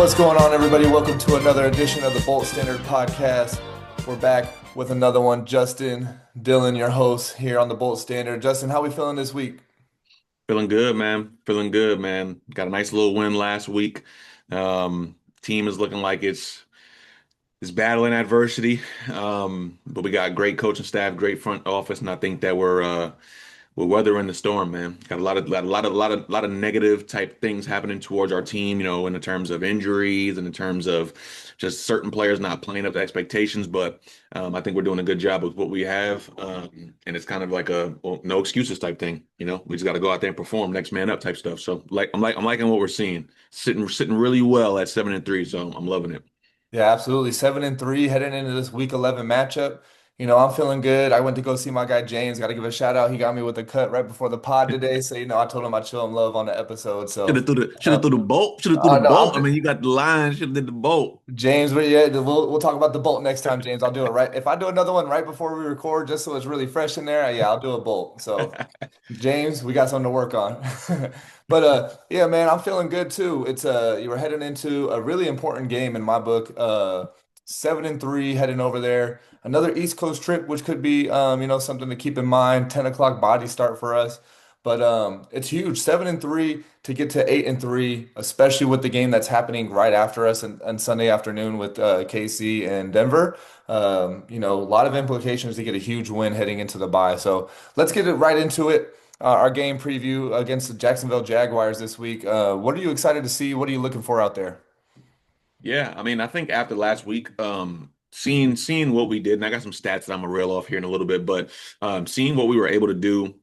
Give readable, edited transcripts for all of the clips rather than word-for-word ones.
What's going on, everybody? Welcome to another edition of the Bolt Standard Podcast. We're back with another one. Justin, Dylan, your host here on the Bolt Standard. Justin, how we feeling this week? Feeling good, man. Feeling good, man. Got a nice little win last week. Team is looking like it's battling adversity. But we got great coaching staff, great front office, and I think that we're weathering the storm, man. Got a lot of negative type things happening towards our team, in the terms of injuries and in terms of just certain players not playing up to expectations. But I think we're doing a good job with what we have, and it's kind of like a well, no excuses type thing. We just got to go out there and perform, next man up type stuff. So I'm liking what we're seeing, sitting really well at 7-3. So I'm loving it. Yeah, absolutely. 7-3 heading into this week 11 matchup. I'm feeling good. I went to go see my guy James. Got to give a shout out. He got me with a cut right before the pod today. So, I told him I'd show him love on the episode. Should So, have threw the should uh, have threw the bolt. Should have threw the no, bolt. I mean, you got the line. Should have did the bolt. James, yeah, we'll talk about the bolt next time, James. I'll do it right. If I do another one right before we record, just so it's really fresh in there, yeah, I'll do a bolt. So, James, we got something to work on. But yeah, man, I'm feeling good too. It's you were heading into a really important game in my book. 7-3 heading over there. Another East Coast trip, which could be something to keep in mind. 10 o'clock body start for us. But it's huge. 7-3 to get to 8-3, especially with the game that's happening right after us on Sunday afternoon with KC and Denver. A lot of implications to get a huge win heading into the bye. So let's get it right into it. Our game preview against the Jacksonville Jaguars this week. What are you excited to see? What are you looking for out there? Yeah, I mean, I think after last week, seeing what we did, and I got some stats that I'm gonna reel off here in a little bit, but seeing what we were able to do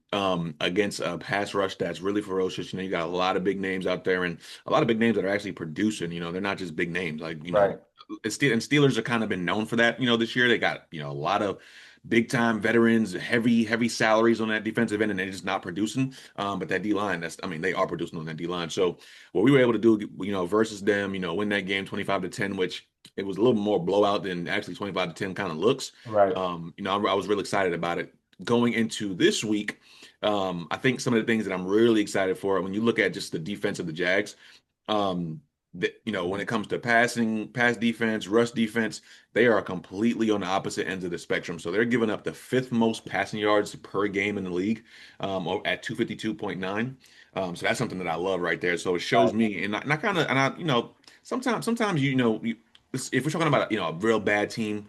against a pass rush that's really ferocious. You got a lot of big names out there, and a lot of big names that are actually producing. They're not just big names. Like Right. and Steelers are kind of been known for that. This year they got a lot of big time veterans, heavy salaries on that defensive end, and they're just not producing. But that D line, I mean, they are producing on that D line. So what we were able to do, versus them, win that game 25-10, which it was a little more blowout than actually 25-10 kind of looks. Right. I was really excited about it. Going into this week, I think some of the things that I'm really excited for, when you look at just the defense of the Jags, when it comes to pass defense, rush defense, they are completely on the opposite ends of the spectrum. So they're giving up the fifth most passing yards per game in the league, at 252.9. So that's something that I love right there. So it shows me, and I kind of, and I, sometimes, if we're talking about, a real bad team,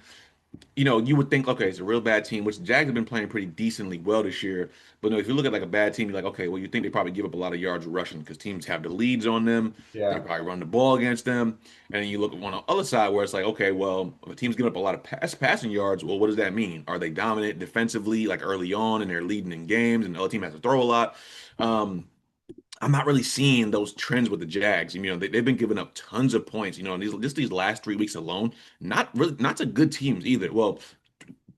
you would think, okay, it's a real bad team, which the Jags have been playing pretty decently well this year. But no, if you look at like a bad team, you're like, okay, well, you think they probably give up a lot of yards rushing because teams have the leads on them. They Yeah. probably run the ball against them. And then you look at one on the other side where it's like, okay, well, if a team's giving up a lot of passing yards, well, what does that mean? Are they dominant defensively, like early on, and they're leading in games, and the other team has to throw a lot? Um, I'm not really seeing those trends with the Jags. They've been giving up tons of points. These last 3 weeks alone, not to good teams either. Well,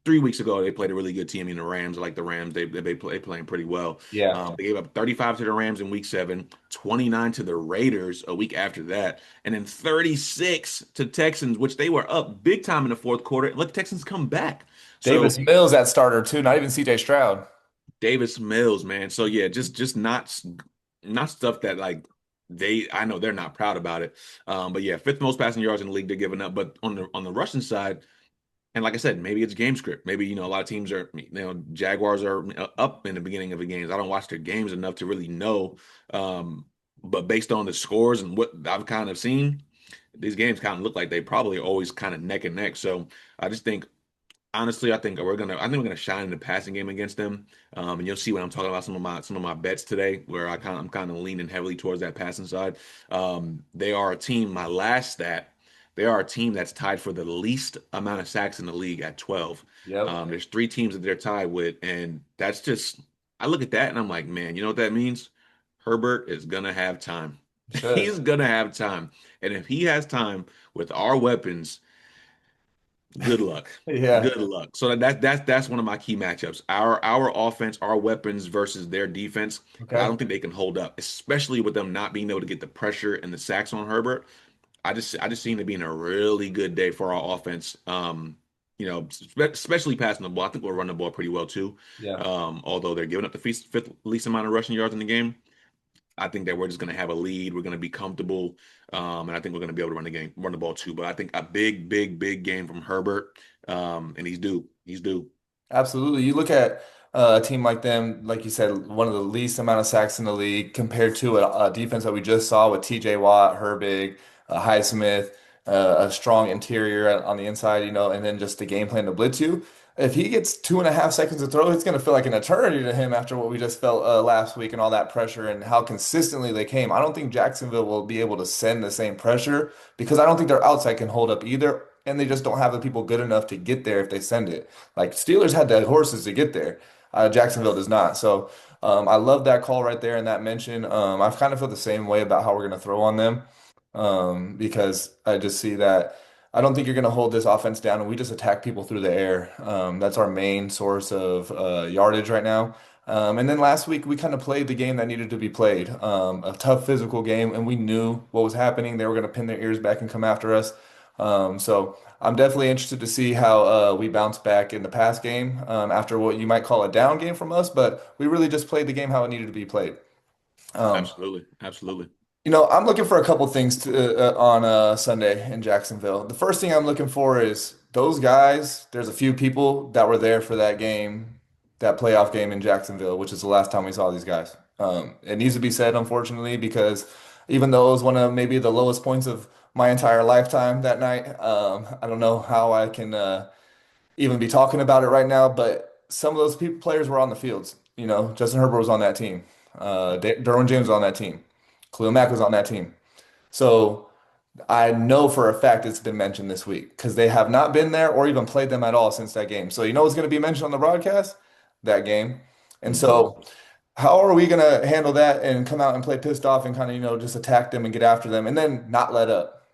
3 weeks ago they played a really good team in the Rams. I like the Rams. They playing pretty well. Yeah. They gave up 35 to the Rams in week 7, 29 to the Raiders a week after that, and then 36 to Texans, which they were up big time in the fourth quarter. Let the Texans come back. So Davis Mills at starter too, not even CJ Stroud. Davis Mills, man. So yeah, just not stuff that like I know they're not proud about it. But yeah, fifth most passing yards in the league they're giving up. But on the rushing side, and like I said, maybe it's game script. Maybe a lot of teams are, Jaguars are up in the beginning of the games. I don't watch their games enough to really know. But based on the scores and what I've kind of seen, these games kind of look like they probably are always kind of neck and neck. So I just think honestly, I think we're gonna shine in the passing game against them. And you'll see when I'm talking about some of my bets today, where I'm kind of leaning heavily towards that passing side. They are a team. My last stat, they are a team that's tied for the least amount of sacks in the league at 12. Yep. There's three teams that they're tied with, and that's just I look at that and I'm like, man, you know what that means? Herbert is gonna have time. Should. He's gonna have time, and if he has time with our weapons. Good luck. Yeah. Good luck. So that's one of my key matchups. Our offense, our weapons versus their defense. I Okay. don't think they can hold up, especially with them not being able to get the pressure and the sacks on Herbert. I just seem to be in a really good day for our offense. Especially passing the ball. I think we'll run the ball pretty well too. Yeah. Although they're giving up the fifth least amount of rushing yards in the game. I think that we're just going to have a lead. We're going to be comfortable, and I think we're going to be able to run the game, run the ball too. But I think a big, big, big game from Herbert, and he's due. He's due. Absolutely. You look at a team like them, like you said, one of the least amount of sacks in the league compared to a defense that we just saw with TJ Watt, Herbig, Highsmith, a strong interior on the inside, and then just the game plan to blitz you. If he gets 2.5 seconds to throw, it's going to feel like an eternity to him after what we just felt last week and all that pressure and how consistently they came. I don't think Jacksonville will be able to send the same pressure because I don't think their outside can hold up either, and they just don't have the people good enough to get there if they send it. Like Steelers had the horses to get there. Jacksonville does not. So I love that call right there and that mention. I kind of feel the same way about how we're going to throw on them because I just see that I don't think you're going to hold this offense down and we just attack people through the air. That's our main source of yardage right now. And then last week we kind of played the game that needed to be played, a tough physical game, and we knew what was happening. They were going to pin their ears back and come after us. So I'm definitely interested to see how we bounce back in the pass game after what you might call a down game from us, but we really just played the game how it needed to be played. Um, Absolutely, absolutely. I'm looking for a couple things on Sunday in Jacksonville. The first thing I'm looking for is those guys. There's a few people that were there for that game, that playoff game in Jacksonville, which is the last time we saw these guys. It needs to be said, unfortunately, because even though it was one of maybe the lowest points of my entire lifetime that night, I don't know how I can even be talking about it right now. But some of those people, players were on the fields. Justin Herbert was on that team. Derwin James was on that team. Khalil Mack was on that team. So I know for a fact it's been mentioned this week because they have not been there or even played them at all since that game. So you know what's going to be mentioned on the broadcast? That game. And Hmm. so how are we going to handle that and come out and play pissed off and kind of, just attack them and get after them and then not let up?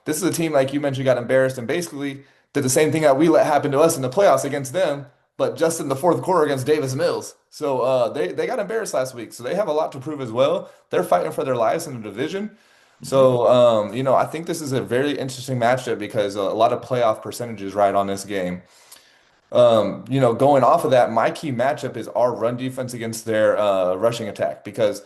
This is a team like you mentioned got embarrassed and basically did the same thing that we let happen to us in the playoffs against them, but just in the fourth quarter against Davis Mills. So they got embarrassed last week. So they have a lot to prove as well. They're fighting for their lives in the division. Hmm. So I think this is a very interesting matchup because a lot of playoff percentages ride on this game. Going off of that, my key matchup is our run defense against their rushing attack because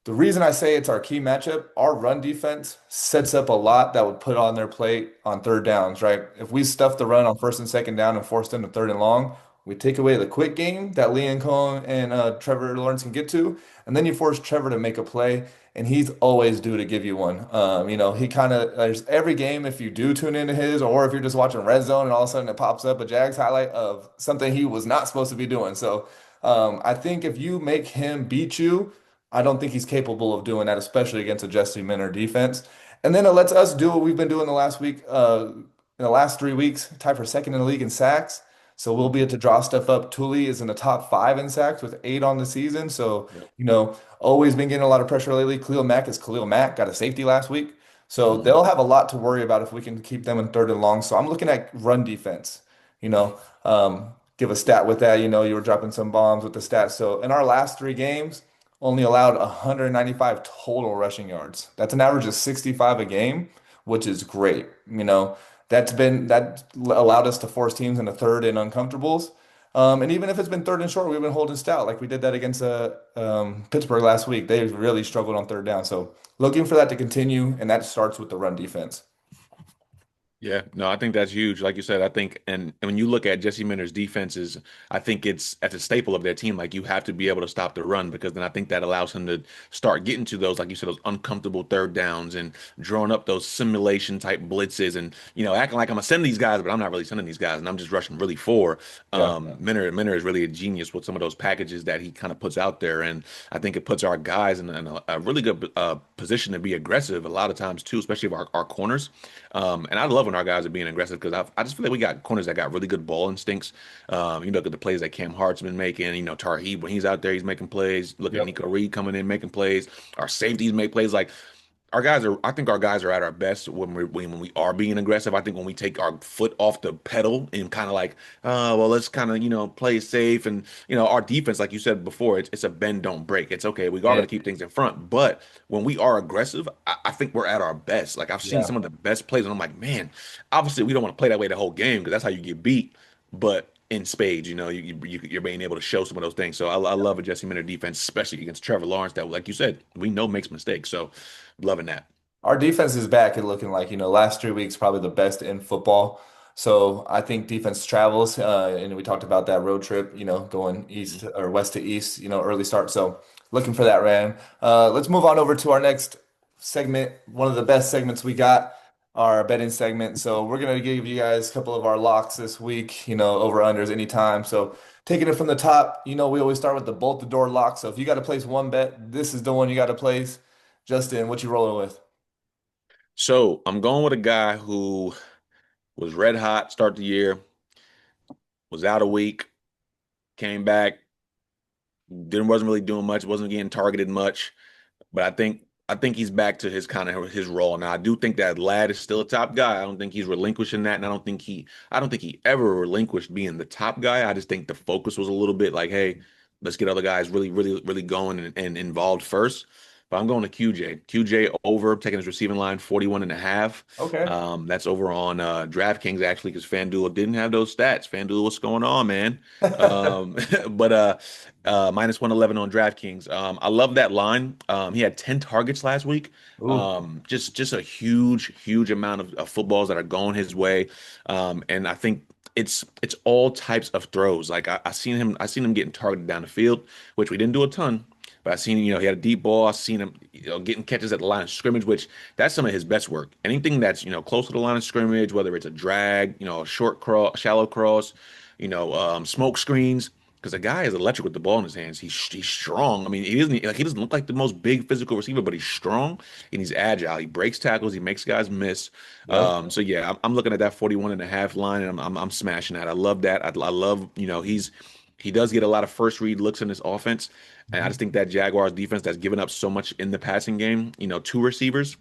the reason I say it's our key matchup, our run defense sets up a lot that would put on their plate on third downs, right? If we stuff the run on first and second down and force them to third and long, we take away the quick game that Leon Cohen and Trevor Lawrence can get to, and then you force Trevor to make a play, and he's always due to give you one. He kind of there's every game if you do tune into his, or if you're just watching Red Zone and all of a sudden it pops up a Jags highlight of something he was not supposed to be doing. So I think if you make him beat you. I don't think he's capable of doing that, especially against a Jesse Minter defense. And then it lets us do what we've been doing the last week, in the last 3 weeks, tied for second in the league in sacks. So we'll be able to draw stuff up. Tully is in the top five in sacks with 8 on the season. So, Yep. always been getting a lot of pressure lately. Khalil Mack is Khalil Mack, got a safety last week. So Hmm. they'll have a lot to worry about if we can keep them in third and long. So I'm looking at run defense, give a stat with that. You were dropping some bombs with the stats. So in our last 3 games, only allowed 195 total rushing yards. That's an average of 65 a game, which is great. That allowed us to force teams into third and uncomfortables. And even if it's been third and short, we've been holding stout. Like we did that against Pittsburgh last week. They really struggled on third down. So looking for that to continue, and that starts with the run defense. Yeah, no, I think that's huge. Like you said, I think, and when you look at Jesse Minter's defenses, I think it's at a staple of their team. Like you have to be able to stop the run because then I think that allows him to start getting to those, like you said, those uncomfortable third downs and drawing up those simulation type blitzes and acting like I'm gonna send these guys, but I'm not really sending these guys, and I'm just rushing really for. Yeah. Minter is really a genius with some of those packages that he kind of puts out there, and I think it puts our guys in a really good position to be aggressive a lot of times too, especially of our corners. And I love when our guys are being aggressive because I just feel like we got corners that got really good ball instincts. You look at the plays that Cam Hart's been making. Tarheeb when he's out there, he's making plays. Look at Yep. Nico Reed coming in making plays. Our safeties make plays. Like our guys are. I think our guys are at our best when we are being aggressive. I think when we take our foot off the pedal and kind of like, well, let's kind of play safe and our defense, like you said before, it's a bend don't break. It's okay. We are going Yeah. to keep things in front, but when we are aggressive, I think we're at our best. Like I've seen Yeah. some of the best plays, and I'm like, man, obviously we don't want to play that way the whole game because that's how you get beat. But in spades. You're being able to show some of those things. So I love a Jesse Minter defense, especially against Trevor Lawrence, that, like you said, we know makes mistakes. So loving that. Our defense is back and looking like, last 3 weeks probably the best in football. So I think defense travels, and we talked about that road trip, going Mhm. east or west to east, early start. So looking for that, Ryan. Let's move on over to our next segment, one of the best segments we got, our betting segment. So we're gonna give you guys a couple of our locks this week, over unders anytime. So taking it from the top, we always start with the bolt the door lock. So if you got to place one bet, this is the one you got to place. Justin, what you rolling with? So I'm going with a guy who was red hot, start the year, was out a week, came back, didn't wasn't really doing much, wasn't getting targeted much. But I think he's back to his kind of his role now. I do think that Lad is still a top guy. I don't think he's relinquishing that, and I don't think he ever relinquished being the top guy. I just think the focus was a little bit like, hey, let's get other guys really, really, really going and involved first. But I'm going to QJ. QJ over, taking his receiving line 41 and a half. Okay. That's over on DraftKings actually, because FanDuel didn't have those stats. FanDuel, what's going on, man? Um, but minus 111 on DraftKings. I love that line. He had 10 targets last week. Ooh, Just a huge, huge amount of footballs that are going his way. And I think it's all types of throws. Like I seen him getting targeted down the field, which we didn't do a ton. But I seen, he had a deep ball. I seen him, getting catches at the line of scrimmage, which that's some of his best work. Anything that's, close to the line of scrimmage, whether it's a drag, a short cross, shallow cross, smoke screens, because the guy is electric with the ball in his hands. He's strong. I mean, he doesn't look like the most big physical receiver, but he's strong and he's agile. He breaks tackles. He makes guys miss. yep. So yeah, I'm looking at that 41 and a half line, and I'm smashing that. I love that. I love, he does get a lot of first read looks in this offense. And I Mhm. just think that Jaguars defense that's given up so much in the passing game, two receivers,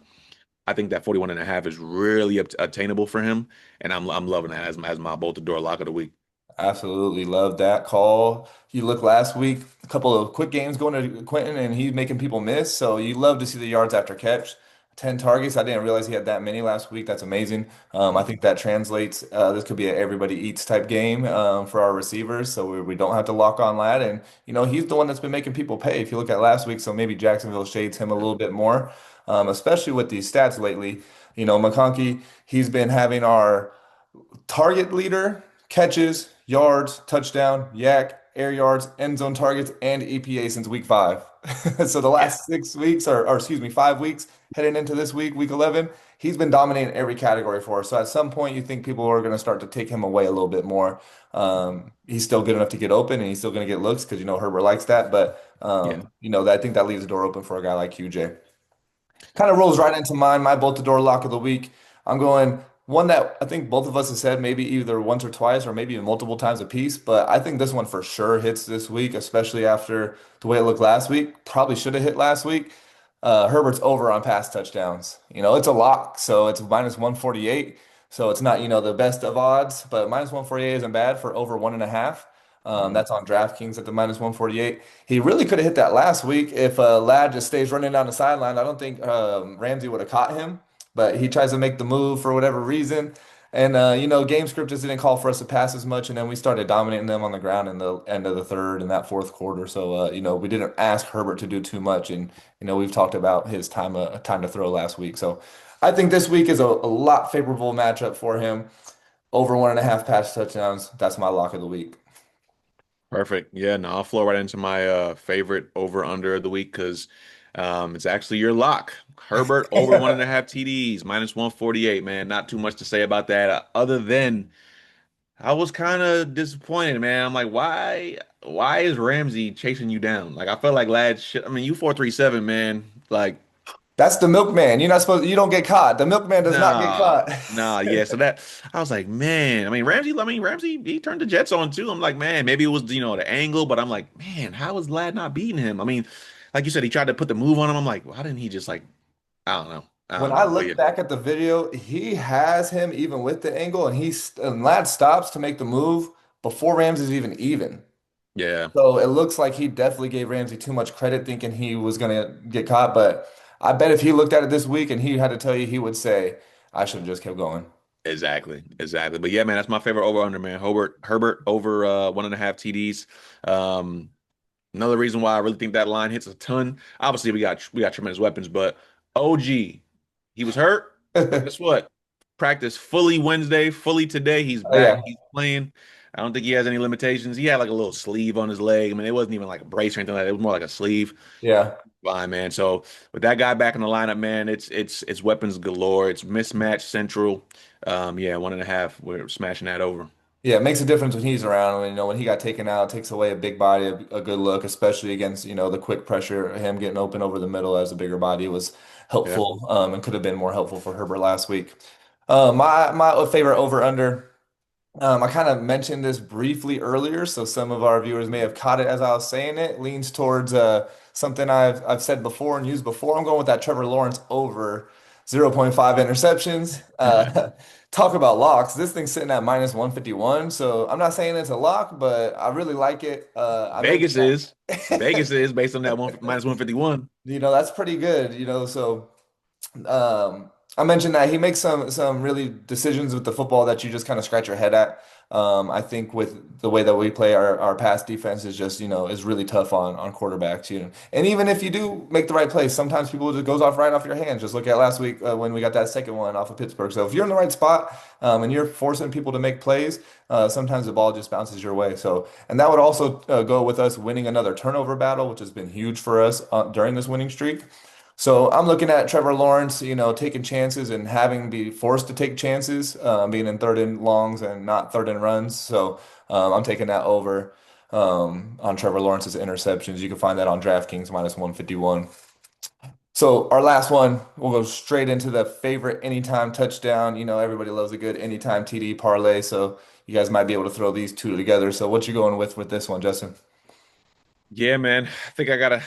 I think that 41 and a half is really attainable for him. And I'm loving that as my bolt the door lock of the week. Absolutely love that call. You look last week, a couple of quick games going to Quentin, and he's making people miss. So you love to see the yards after catch. 10 targets. I didn't realize he had that many last week. That's amazing. I think that translates. This could be a everybody eats type game for our receivers. So we don't have to lock on Lad. And, he's the one that's been making people pay. If you look at last week, so maybe Jacksonville shades him a little bit more, especially with these stats lately. McConkey, he's been having our target leader, catches, yards, touchdown, yak, air yards, end zone targets, and EPA since week five. So the Yeah. last 6 weeks, or excuse me, 5 weeks heading into this week, week 11, he's been dominating every category for us. So at some point, you think people are going to start to take him away a little bit more. He's still good enough to get open, and he's still going to get looks because Herbert likes that. But Yeah. I think that leaves the door open for a guy like QJ. Kind of rolls right into mine, my bolt the door lock of the week. I'm going one that I think both of us have said maybe either once or twice or maybe even multiple times a piece, but I think this one for sure hits this week, especially after the way it looked last week. Probably should have hit last week. Herbert's over on pass touchdowns. It's a lock, so it's minus 148. So it's not, the best of odds, but minus 148 isn't bad for over 1.5. Mhm. That's on DraftKings at the minus 148. He really could have hit that last week if Ladd just stays running down the sideline. I don't think Ramsey would have caught him, but he tries to make the move for whatever reason. And game script just didn't call for us to pass as much, and then we started dominating them on the ground in the end of the third and that fourth quarter. So we didn't ask Herbert to do too much, and we've talked about his time to throw last week. So I think this week is a lot favorable matchup for him. Over 1.5 pass touchdowns. That's my lock of the week. Perfect. Yeah, no, I'll flow right into my favorite over under of the week because it's actually your lock. Herbert over 1.5 TDs, minus 148, man. Not too much to say about that, other than I was kind of disappointed, man. I'm like, why is Ramsey chasing you down? Like, I felt like lad shit. I mean, you 437, man. Like, That's the milkman. You're not supposed. You don't get caught. The milkman does not get nah, caught. nah, yeah. So that I was like, man. I mean, Ramsey, he turned the Jets on too. I'm like, man, maybe it was, the angle, but I'm like, man, how is Lad not beating him? I mean, like you said, he tried to put the move on him. I'm like, why didn't he just like, I don't know. I When don't I know. But yeah, look back at the video, he has him even with the angle, and Lad stops to make the move before Ramsey's even. yeah. So it looks like he definitely gave Ramsey too much credit, thinking he was gonna get caught. But I bet if he looked at it this week and he had to tell you, he would say, "I should have just kept going." Exactly, exactly. But yeah, man, that's my favorite over under, man. Herbert over 1.5 TDs. Um, Another reason why I really think that line hits a ton. Obviously, we got tremendous weapons, but OG, he was hurt, but guess what? Practice fully Wednesday, fully today. He's Oh back. yeah, He's playing. I don't think he has any limitations. He had like a little sleeve on his leg. I mean, it wasn't even like a brace or anything like that. It was more like a sleeve. yeah. Fine, man. So with that guy back in the lineup, man, it's weapons galore. It's mismatch central. Yeah, 1.5. We're smashing that over. Yeah, it makes a difference when he's around. When he got taken out, it takes away a big body, a good look, especially against, the quick pressure. Him getting open over the middle as a bigger body was Yeah. helpful, and could have been more helpful for Herbert last week. My favorite over under. I kind of mentioned this briefly earlier, so some of our viewers may have caught it as I was saying it. Leans towards something I've said before and used before. I'm going with that Trevor Lawrence over 0.5 interceptions. Talk about locks. This thing's sitting at minus 151, so I'm not saying it's a lock, but I really like it. I Vegas mentioned is. that. Vegas is based on that one minus 151. That's pretty good. So. I mentioned that he makes some really decisions with the football that you just kind of scratch your head at. I think with the way that we play, our pass defense is just is really tough on quarterbacks. And even if you do make the right play, sometimes people just goes off right off your hands. Just look at last week when we got that second one off of Pittsburgh. So if you're in the right spot and you're forcing people to make plays, sometimes the ball just bounces your way. So and that would also go with us winning another turnover battle, which has been huge for us during this winning streak. So I'm looking at Trevor Lawrence, taking chances and having be forced to take chances, being in third and longs and not third and runs. So I'm taking that over on Trevor Lawrence's interceptions. You can find that on DraftKings minus 151. So our last one, we'll go straight into the favorite anytime touchdown. Everybody loves a good anytime TD parlay. So you guys might be able to throw these two together. So what you going with this one, Justin? Yeah, man. I think I gotta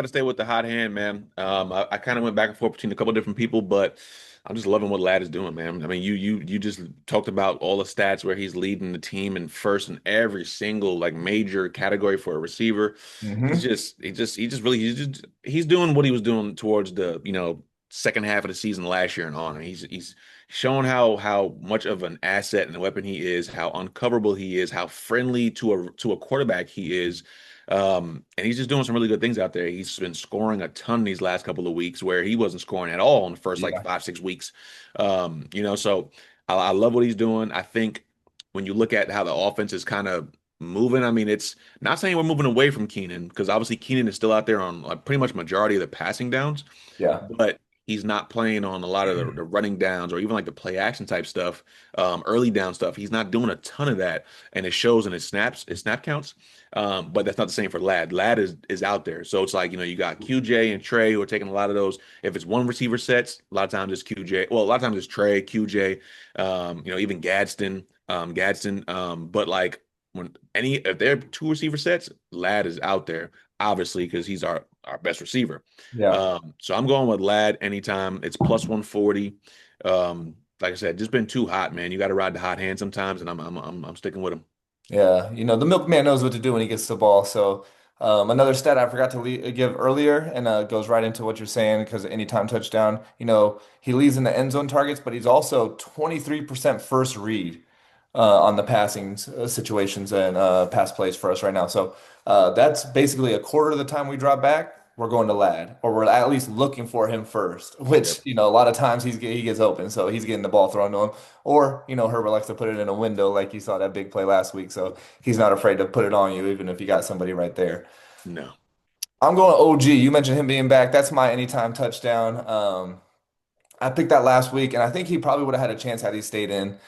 stay with the hot hand, man. I kind of went back and forth between a couple different people, but I'm just loving what Lad is doing, man. I mean, you just talked about all the stats where he's leading the team in first in every single like major category for a receiver. Hmm. He's doing what he was doing towards the, second half of the season last year and on. He's showing how much of an asset and a weapon he is, how uncoverable he is, how friendly to a quarterback he is. And he's just doing some really good things out there. He's been scoring a ton these last couple of weeks where he wasn't scoring at all in the first like Yeah. 5, 6 weeks. So I love what he's doing. I think when you look at how the offense is kind of moving, I mean, it's not saying we're moving away from Keenan because obviously Keenan is still out there on like pretty much majority of the passing downs, Yeah. but he's not playing on a lot of the running downs or even like the play action type stuff, early down stuff. He's not doing a ton of that, and it shows in his snap counts. But that's not the same for Lad. Lad is out there, so it's like you got QJ and Trey who are taking a lot of those. If it's one receiver sets, a lot of times it's QJ. Well, a lot of times it's Trey, QJ, even Gadsden. But like if they're two receiver sets, Lad is out there obviously because he's our best receiver. Yeah. So I'm going with Lad anytime. It's plus 140. Like I said, just been too hot, man. You got to ride the hot hand sometimes, and I'm sticking with him. Yeah, the milkman knows what to do when he gets the ball. So, another stat I forgot to give earlier, and goes right into what you're saying because anytime touchdown, he leads in the end zone targets, but he's also 23% first read on the passing situations and pass plays for us right now. So, that's basically a quarter of the time we drop back, we're going to Lad, or we're at least looking for him first, which, Yep. a lot of times he gets open, so he's getting the ball thrown to him. Or, Herbert likes to put it in a window like you saw that big play last week. So he's not afraid to put it on you, even if you got somebody right there. No. I'm going OG. You mentioned him being back. That's my anytime touchdown. I picked that last week, and I think he probably would have had a chance had he stayed in.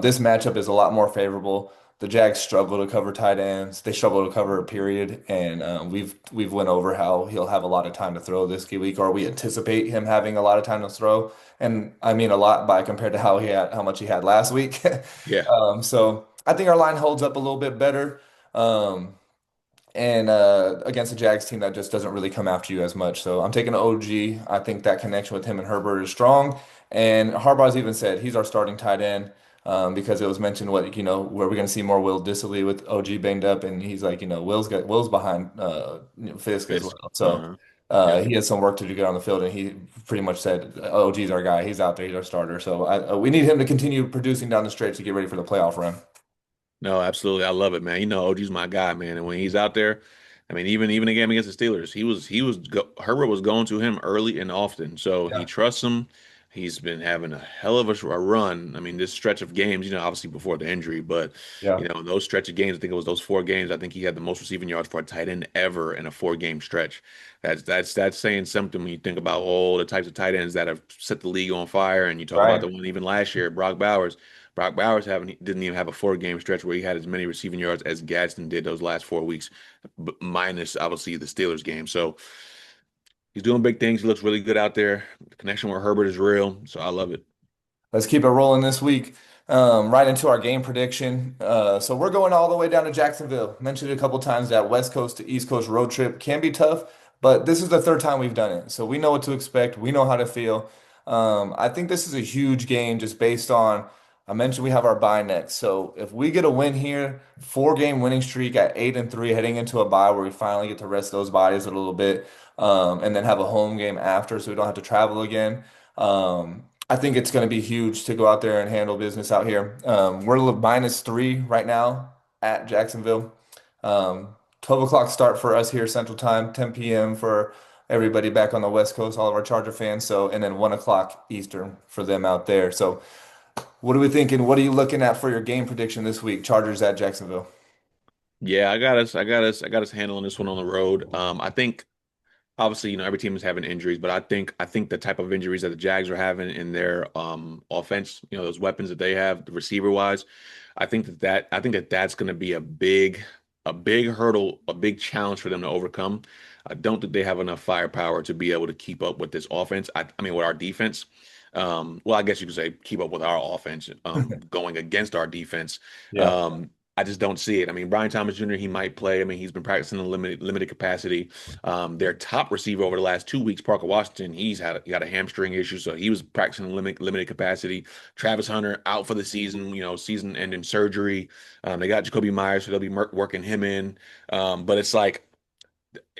This matchup is a lot more favorable. The Jags struggle to cover tight ends. They struggle to cover a period, and we've went over how he'll have a lot of time to throw this week, or we anticipate him having a lot of time to throw. And I mean a lot by compared to how much he had last week. Yeah. So I think our line holds up a little bit better. Um, and against the Jags team that just doesn't really come after you as much. So I'm taking OG. I think that connection with him and Herbert is strong. And Harbaugh's even said he's our starting tight end because it was mentioned where we're going to see more Will Dissly with OG banged up, and he's like, Will's behind Fisk as Fisk. well. So Uh-huh. Yep. He has some work to do to get on the field, and he pretty much said, "OG's our guy. He's out there. He's our starter." So we need him to continue producing down the stretch to get ready for the playoff run. No, absolutely. I love it, man. You know, OG's my guy, man. And when he's out there, I mean, even the game against the Steelers, Herbert was going to him early and often. So he Yeah, trusts him. He's been having a hell of a run. I mean, this stretch of games, obviously before the injury, but yeah, those stretch of games, I think it was those 4 games. I think he had the most receiving yards for a tight end ever in a 4 game stretch. That's saying something when you think about all the types of tight ends that have set the league on fire. And you talk about the right. one even last year, Brock Bowers. Brock Bowers didn't even have a 4 game stretch where he had as many receiving yards as Gadsden did those last 4 weeks, minus obviously the Steelers game. So he's doing big things. He looks really good out there. The connection with Herbert is real. So I love it. Let's keep it rolling this week. Right into our game prediction. So we're going all the way down to Jacksonville. Mentioned it a couple times that West Coast to East Coast road trip can be tough, but this is the third time we've done it. So we know what to expect. We know how to feel. I think this is a huge game just based on, I mentioned we have our bye next. So if we get a win here, 4 game winning streak at 8-3 heading into a bye where we finally get to rest those bodies a little bit, and then have a home game after so we don't have to travel again. I think it's going to be huge to go out there and handle business out here. We're -3 right now at Jacksonville. 12 o'clock start for us here Central Time, 10 p.m. for everybody back on the West Coast, all of our Charger fans. So, and then 1 o'clock Eastern for them out there. So, what are we thinking? What are you looking at for your game prediction this week? Chargers at Jacksonville. Yeah, I got us handling this one on the road. I think obviously, every team is having injuries, but I think the type of injuries that the Jags are having in their offense, those weapons that they have, the receiver wise, I think that's going to be a big hurdle, a big challenge for them to overcome. I don't think they have enough firepower to be able to keep up with this offense. I mean, with our defense. Well, I guess you could say keep up with our offense, going against our defense. Yeah. I just don't see it. I mean, Brian Thomas Jr., he might play. I mean, he's been practicing in limited capacity. Their top receiver over the last 2 weeks, Parker Washington, he got a hamstring issue, so he was practicing in limited capacity. Travis Hunter out for the season, season-ending surgery. They got Jacoby Myers, so they'll be working him in. But it's like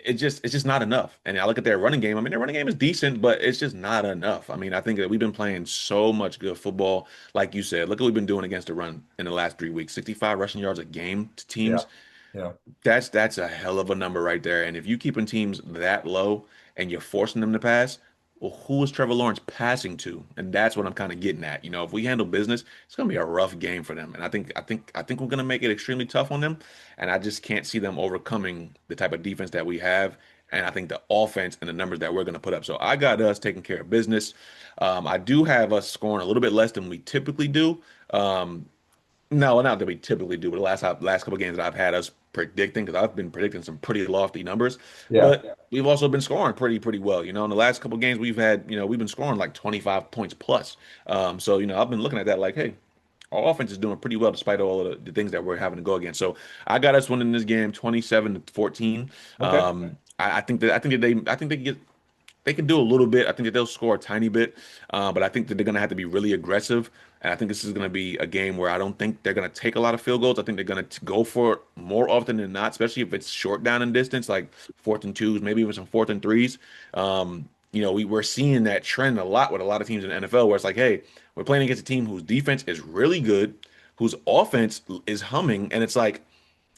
it's just not enough. And I look at their running game. I mean, their running game is decent, but it's just not enough. I mean, I think that we've been playing so much good football, like you said. Look what we've been doing against the run in the last 3 weeks: 65 rushing yards a game to Yeah. teams. Yeah. That's a hell of a number right there. And if you keeping teams that low and you're forcing them to pass, well, who is Trevor Lawrence passing to? And that's what I'm kind of getting at. If we handle business, it's gonna be a rough game for them. And I think we're gonna make it extremely tough on them. And I just can't see them overcoming the type of defense that we have. And I think the offense and the numbers that we're gonna put up. So I got us taking care of business. I do have us scoring a little bit less than we typically do. Um, no, not that we typically do, but the last couple games that I've had us predicting, because I've been predicting some pretty lofty numbers, Yeah. but we've also been scoring pretty well. In the last couple games we've been scoring like 25 points plus. So I've been looking at that like, hey, our offense is doing pretty well despite all of the things that we're having to go against. So I got us winning this game 27-14. Okay. I think they can do a little bit. I think that they'll score a tiny bit, but I think that they're going to have to be really aggressive. And I think this is going to be a game where I don't think they're going to take a lot of field goals. I think they're going to go for it more often than not, especially if it's short down in distance, like fourth and twos, maybe even some fourth and threes. We're seeing that trend a lot with a lot of teams in the NFL where it's like, hey, we're playing against a team whose defense is really good, whose offense is humming, and it's like,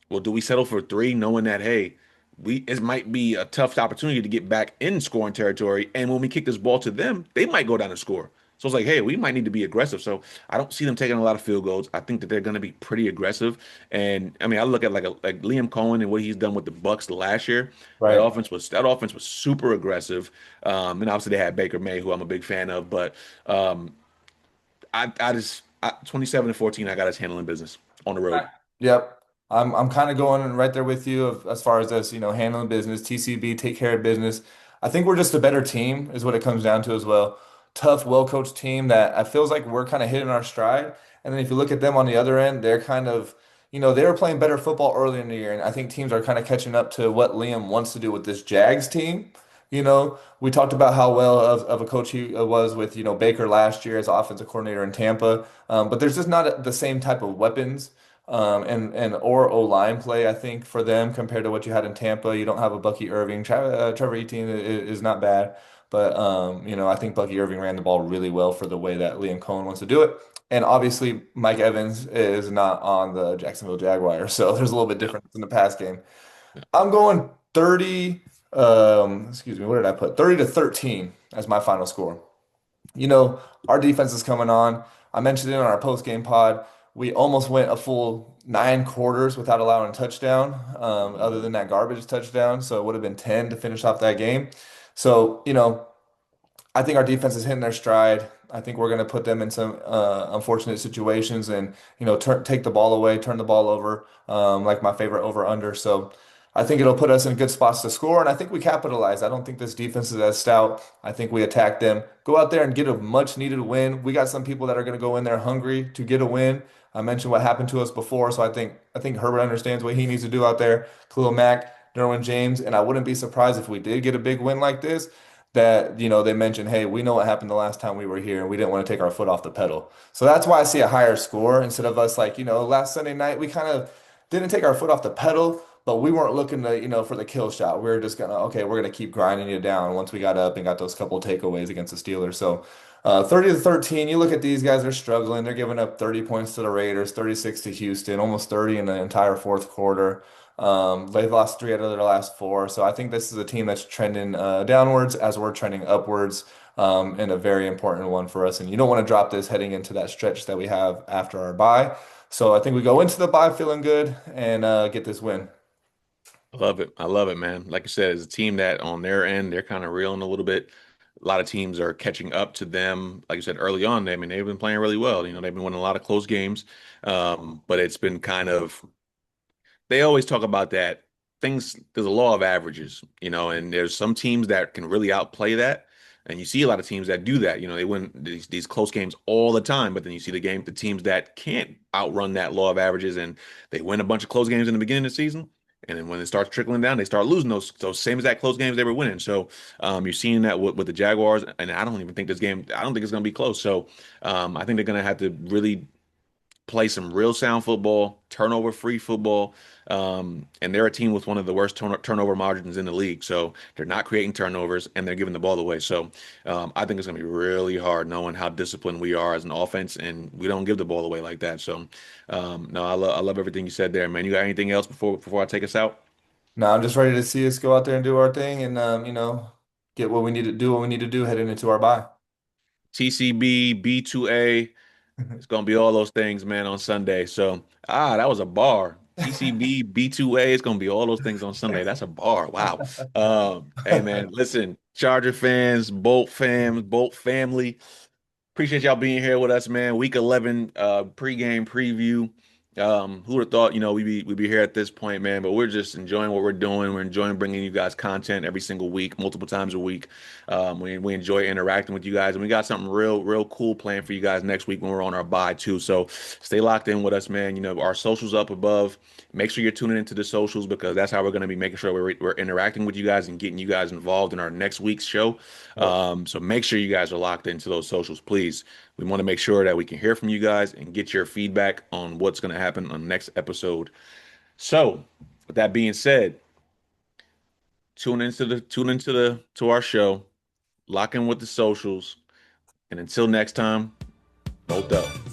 well, do we settle for three, knowing that, hey, it might be a tough opportunity to get back in scoring territory, and when we kick this ball to them, they might go down and score. So it's like, hey, we might need to be aggressive. So I don't see them taking a lot of field goals. I think that they're going to be pretty aggressive. And I mean, I look at like Liam Cohen and what he's done with the Bucks last year. That Right. offense was super aggressive. And obviously they had Baker May, who I'm a big fan of. But I just 27-14, I got us handling business on the road. Yep. I'm kind of going right there with you as far as this, handling business, TCB, take care of business. I think we're just a better team is what it comes down to as well. Tough, well-coached team that I feels like we're kind of hitting our stride. And then if you look at them on the other end, they're kind of, they were playing better football earlier in the year. And I think teams are kind of catching up to what Liam wants to do with this Jags team. We talked about how well of a coach he was with, Baker last year as offensive coordinator in Tampa. But there's just not the same type of weapons. and or O-line play, I think, for them compared to what you had in Tampa. You don't have a Bucky Irving. Trevor Etienne is not bad, but I think Bucky Irving ran the ball really well for the way that Liam Cohen wants to do it. And obviously, Mike Evans is not on the Jacksonville Jaguars, so there's a little bit Yeah. difference in the pass game. I'm going 30, excuse me, what did I put? 30 to 13 as my final score. You know, our defense is coming on. I mentioned it on our post-game pod. We almost went a full 9 quarters without allowing a touchdown, other than that garbage touchdown. So it would have been 10 to finish off that game. So, I think our defense is hitting their stride. I think we're going to put them in some unfortunate situations and, take the ball away, turn the ball over, like my favorite over under. So I think it'll put us in good spots to score. And I think we capitalize. I don't think this defense is as stout. I think we attack them, go out there and get a much needed win. We got some people that are going to go in there hungry to get a win. I mentioned what happened to us before. So I think Herbert understands what he needs to do out there. Khalil Mack, Derwin James. And I wouldn't be surprised if we did get a big win like this that they mentioned, hey, we know what happened the last time we were here and we didn't want to take our foot off the pedal. So that's why I see a higher score instead of us like, last Sunday night we kind of didn't take our foot off the pedal, but we weren't looking to, for the kill shot. We were just gonna, okay, we're gonna keep grinding you down once we got up and got those couple takeaways against the Steelers. So 30 to 13, you look at these guys, they're struggling. They're giving up 30 points to the Raiders, 36 to Houston, almost 30 in the entire fourth quarter. They've lost 3 out of their last 4. So I think this is a team that's trending downwards as we're trending upwards, and a very important one for us. And you don't want to drop this heading into that stretch that we have after our bye. So I think we go into the bye feeling good and get this win. I love it. I love it, man. Like I said, it's a team that on their end, they're kind of reeling a little bit. A lot of teams are catching up to them. Like you said early on, I mean, they've been playing really well. They've been winning a lot of close games. But it's been kind of they always talk about that there's a law of averages, and there's some teams that can really outplay that. And you see a lot of teams that do that. They win these close games all the time, but then you see the teams that can't outrun that law of averages and they win a bunch of close games in the beginning of the season. And then when it starts trickling down, they start losing those same exact close games they were winning. So you're seeing that with the Jaguars, and I don't even think I don't think it's going to be close. So I think they're going to have to really play some real sound football, turnover-free football. And they're a team with one of the worst turnover margins in the league. So they're not creating turnovers and they're giving the ball away. So I think it's going to be really hard knowing how disciplined we are as an offense and we don't give the ball away like that. So no, I love everything you said there, man. You got anything else before I take us out? Now I'm just ready to see us go out there and do our thing and get what we need to do, what we need to do heading into our bye. TCB, B2A. It's gonna be all those things, man, on Sunday. So, that was a bar. TCB, B2A. It's gonna be all those things on Sunday. That's a bar. Wow. Hey, man, listen, Charger fans, Bolt family. Appreciate y'all being here with us, man. Week 11 pregame preview. Who would have thought, we'd be here at this point, man, but we're just enjoying what we're doing. We're enjoying bringing you guys content every single week, multiple times a week. We enjoy interacting with you guys, and we got something real cool planned for you guys next week when we're on our bye too. So stay locked in with us, man. Our socials up above. Make sure you're tuning into the socials because that's how we're going to be making sure we're interacting with you guys and getting you guys involved in our next week's show. Yep. So make sure you guys are locked into those socials, please. We want to make sure that we can hear from you guys and get your feedback on what's going to happen on the next episode. So, with that being said, tune into our show, lock in with the socials, and until next time, bolt up.